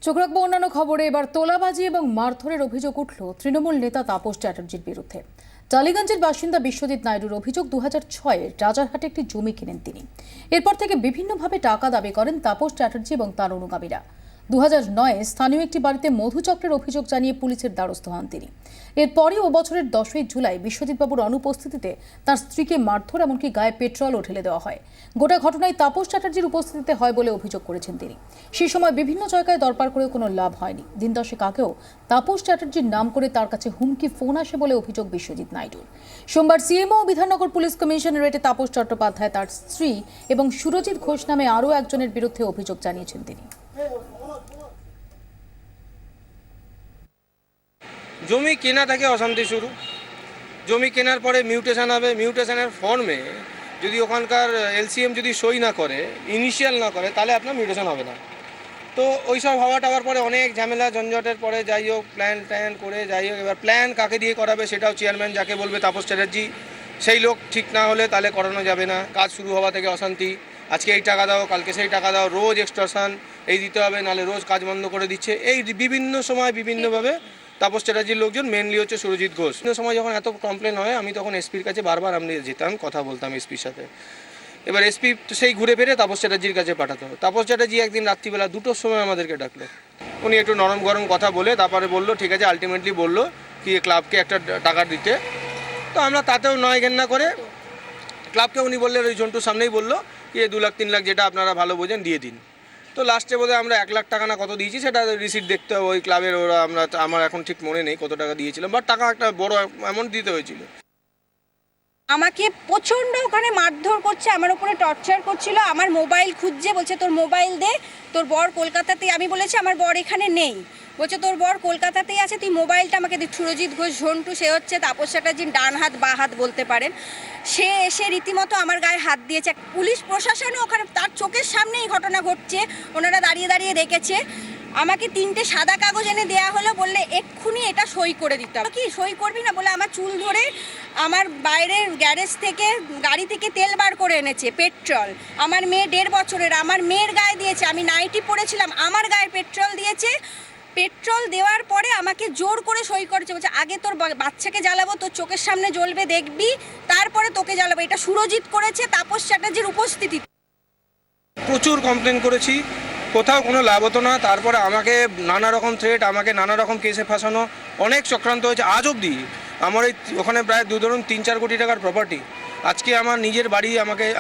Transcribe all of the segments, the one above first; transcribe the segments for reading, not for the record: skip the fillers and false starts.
চোখ রাখবো অন্যান্য খবরে। এবার তোলাবাজি এবং মারধরের অভিযোগ উঠল তৃণমূল নেতা তাপস চ্যাটার্জির বিরুদ্ধে। টালিগঞ্জের বাসিন্দা বিশ্বজিৎ নাইডুর অভিযোগ 2006-এ রাজারহাটে একটি জমি কেনেন তিনি। এরপর থেকে বিভিন্নভাবে টাকা দাবি করেন তাপস চ্যাটার্জি এবং তার অনুগামীরা। 2009-এ স্থানীয় একটি বাড়িতে মধুচক্রের অভিযোগ জানিয়ে পুলিশের দ্বারস্থ হন তিনি। এরপরই ও বছরের 10ই জুলাই বিশ্বজিৎবাবুর অনুপস্থিতিতে তার স্ত্রীকে মারধর, এমনকি গায়ে পেট্রলও ঢেলে দেওয়া হয়। গোটা ঘটনায় তাপস চ্যাটার্জির উপস্থিতিতে হয় বলে অভিযোগ করেছেন তিনি। সেই সময় বিভিন্ন জায়গায় দরবার করেও কোনো লাভ হয়নি। দিন দশেক আগেও তাপস চ্যাটার্জির নাম করে তার কাছে হুমকি ফোন আসে বলে অভিযোগ বিশ্বজিৎ নাইডুর। সোমবার সিএমও ও বিধাননগর পুলিশ কমিশনারেটে তাপস চট্টোপাধ্যায়, তার স্ত্রী এবং সুরজিৎ ঘোষ নামে আরও একজনের বিরুদ্ধে অভিযোগ জানিয়েছেন তিনি। জমি কেনা থেকে অশান্তি শুরু। জমি কেনার পরে মিউটেশন হবে, মিউটেশনের ফর্মে যদি ওখানকার এলসিএম যদি সই না করে, ইনিশিয়াল না করে, তাহলে আপনার মিউটেশন হবে না। তো ওই সব হওয়া টাওয়ার পরে অনেক ঝামেলা ঝঞ্ঝটের পরে যাই হোক প্ল্যান করে যাই হোক, এবার প্ল্যান কাকে দিয়ে করাবে সেটাও চেয়ারম্যান যাকে বলবে তাপস চ্যাটার্জি, সেই লোক ঠিক না হলে তাহলে করানো যাবে না। কাজ শুরু হওয়া থেকে অশান্তি, আজকে এই টাকা দাও, কালকে সেই টাকা দাও, রোজ এক্সটর্শন, এই দিতে হবে, নাহলে রোজ কাজ বন্ধ করে দিচ্ছে। এই বিভিন্ন সময় বিভিন্নভাবে তাপস চ্যাটার্জির লোকজন, মেনলি হচ্ছে সুরজিৎ ঘোষ। সময় যখন এত কমপ্লেন হয়, আমি তখন এসপির কাছে বারবার আমি যেতাম, কথা বলতাম এসপির সাথে। এবার এসপি সেই ঘুরে ফিরে তাপস চ্যাটার্জির কাছে পাঠাতো। তাপস চ্যাটার্জি একদিন রাত্রিবেলা 2টোর সময় আমাদেরকে ডাকলো। উনি একটু নরম গরম কথা বলে তারপরে বললো ঠিক আছে, আলটিমেটলি বললো কি ক্লাবকে একটা টাকা দিতে। তো আমরা তাতেও নয় ঘেন্না করে ক্লাবকে উনি বললেন, ওই ঝন্টুর সামনেই বললো কি 2 লাখ 3 লাখ যেটা আপনারা ভালো বোঝেন দিয়ে দিন। তো লাস্টে বোধহয় আমরা 1 লাখ টাকা না কত দিয়েছি, সেটা রিসিট দেখতে হবে ওই ক্লাবের। ওরা আমার এখন ঠিক মনে নেই কত টাকা দিয়েছিলাম, বাট টাকা একটা বড় অ্যামাউন্ট দিতে হয়েছিল। আমাকে প্রচণ্ড ওখানে মারধর করছে, আমার উপরে টর্চার করছিল। আমার মোবাইল খুঁজছে, বলছে তোর মোবাইল দে, তোর বর কলকাতাতেই। আমি বলেছি আমার বর এখানে নেই। বলছে তোর বর কলকাতাতেই আছে, তুই মোবাইলটা আমাকে দে। সুরজিৎ ঘোষ ঝন্টু, সে হচ্ছে তাপস চ্যাটার্জির ডান হাত বা হাত বলতে পারেন, সে এসে রীতিমতো আমার গায়ে হাত দিয়েছে। পুলিশ প্রশাসনও ওখানে, তার চোখের সামনেই ঘটনা ঘটছে, ওনারা দাঁড়িয়ে দাঁড়িয়ে দেখেছে। আমাকে 3টে সাদা কাগজ এনে দেওয়া হলো, বললে এক্ষুনি এটা সই করে দিতে হবে। কি সই করবি না বলে আমার চুল ধরে আমার বাইরের গ্যারেজ থেকে গাড়ি থেকে তেল বার করে এনেছে, পেট্রোল। আমার মেয়ে 1.5 বছরের, আমার মেয়ের গায়ে দিয়েছে। আমি নাইটি পরেছিলাম, আমার গায়ে পেট্রোল দিয়েছে। পেট্রোল দেওয়ার পরে আমাকে জোর করে সই করেছে। বলছে আগে তোর বাচ্চাকে জ্বালাবো, তোর চোখের সামনে জ্বলবে দেখবি, তারপরে তোকে জ্বালাবো। এটা সুরজিৎ করেছে তাপস চ্যাটার্জির উপস্থিতি। প্রচুর কমপ্লেন করেছি, কোথাও কোনো লাভ হতো না। তারপরে আমাকে নানা রকম থ্রেট, আমাকে নানা রকম কেসে ফাঁসানো, অনেক চক্রান্ত হয়েছে। আজ অবধি আমার ওখানে প্রায় 3-4 কোটি টাকার প্রপার্টি। আজকে আমার নিজের বাড়ি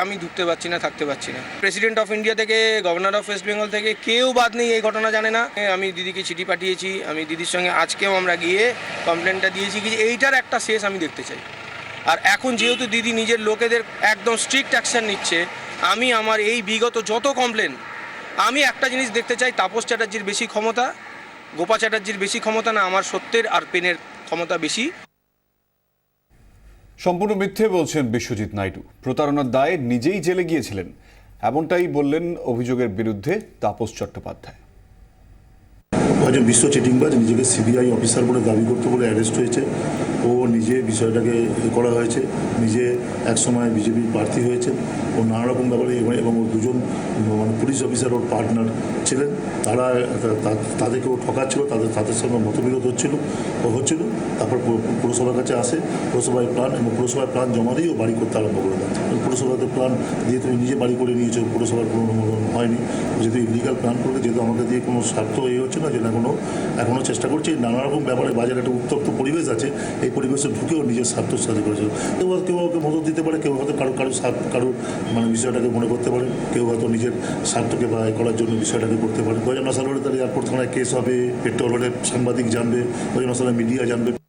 আমি ঢুকতে পারছি না, থাকতে পারছি না। প্রেসিডেন্ট অফ ইন্ডিয়া থেকে, গভর্নর অফ ওয়েস্ট বেঙ্গল থেকে কেউ বাদ নেই এই ঘটনা জানে না। আমি দিদিকে চিঠি পাঠিয়েছি, আমি দিদির সঙ্গে আজকেও আমরা গিয়ে কমপ্লেনটা দিয়েছি কি এইটার একটা শেষ আমি দেখতে চাই। আর এখন যেহেতু দিদি নিজের লোকেদের একদম স্ট্রিক্ট অ্যাকশন নিচ্ছে, আমি আমার এই বিগত যত কমপ্লেন, আমি একটা জিনিস দেখতে চাই, তাপস চ্যাটার্জির বেশি ক্ষমতা, গোপা চ্যাটার্জির বেশি ক্ষমতা না, আমার সত্যের আর পেনের ক্ষমতা বেশি। সম্পূর্ণ মিথ্যে বলছেন বিশ্বজিৎ নাইডু। প্রতারণার দায়ে নিজেই জেলে গিয়েছিলেন, এমনটাই বললেন অভিযোগের বিরুদ্ধে তাপস চট্টোপাধ্যায়। একজন বিশ্ব চিটিংবাজ নিজেকে সিবিআই অফিসার বলে দাবি করতে বলে অ্যারেস্ট হয়েছে। ও নিজে বিষয়টাকে করা হয়েছে, নিজে একসময় বিজেপি প্রার্থী হয়েছে। ও নানা রকম ব্যাপারে এবং ওর 2জন পুলিশ অফিসার ওর পার্টনার ছিলেন, তাদেরকে ও ঠকাচ্ছিল, তাদের সঙ্গে মতবিরোধ হচ্ছিল। তারপর পুরসভার কাছে আসে, পুরসভায় প্ল্যান এবং পুরসভায় প্ল্যান জমা দিয়ে ও বাড়ি করতে আরম্ভ করে দেয়। পুরসভাতে প্ল্যান দিয়ে তুমি নিজে বাড়ি করে নিয়েছো, পুরসভার কোনো অনুমোদন হয়নি। যেহেতু ইলিগাল প্ল্যান করবে, যেহেতু আমাদের দিয়ে কোনো স্বার্থ হচ্ছে না, যেটা এখনও চেষ্টা করছে। নানা রকম ব্যাপারে বাজারে একটা উত্তপ্ত পরিবেশ আছে, এই পরিবেশে ঢুকেও নিজের স্বার্থ সাথে করেছে। কেউ ওকে মদত দিতে পারে, কেউ হয়তো কারো বিষয়টাকে মনে করতে পারে, কেউ হয়তো নিজের স্বার্থকে বা করার জন্য বিষয়টাকে করতে পারে। 2009 সালে তাহলে এয়ারপোর্ট থানায় কেস হবে, পেট্রোল হলে সাংবাদিক জানবে, 2009 সালে মিডিয়া জানবে।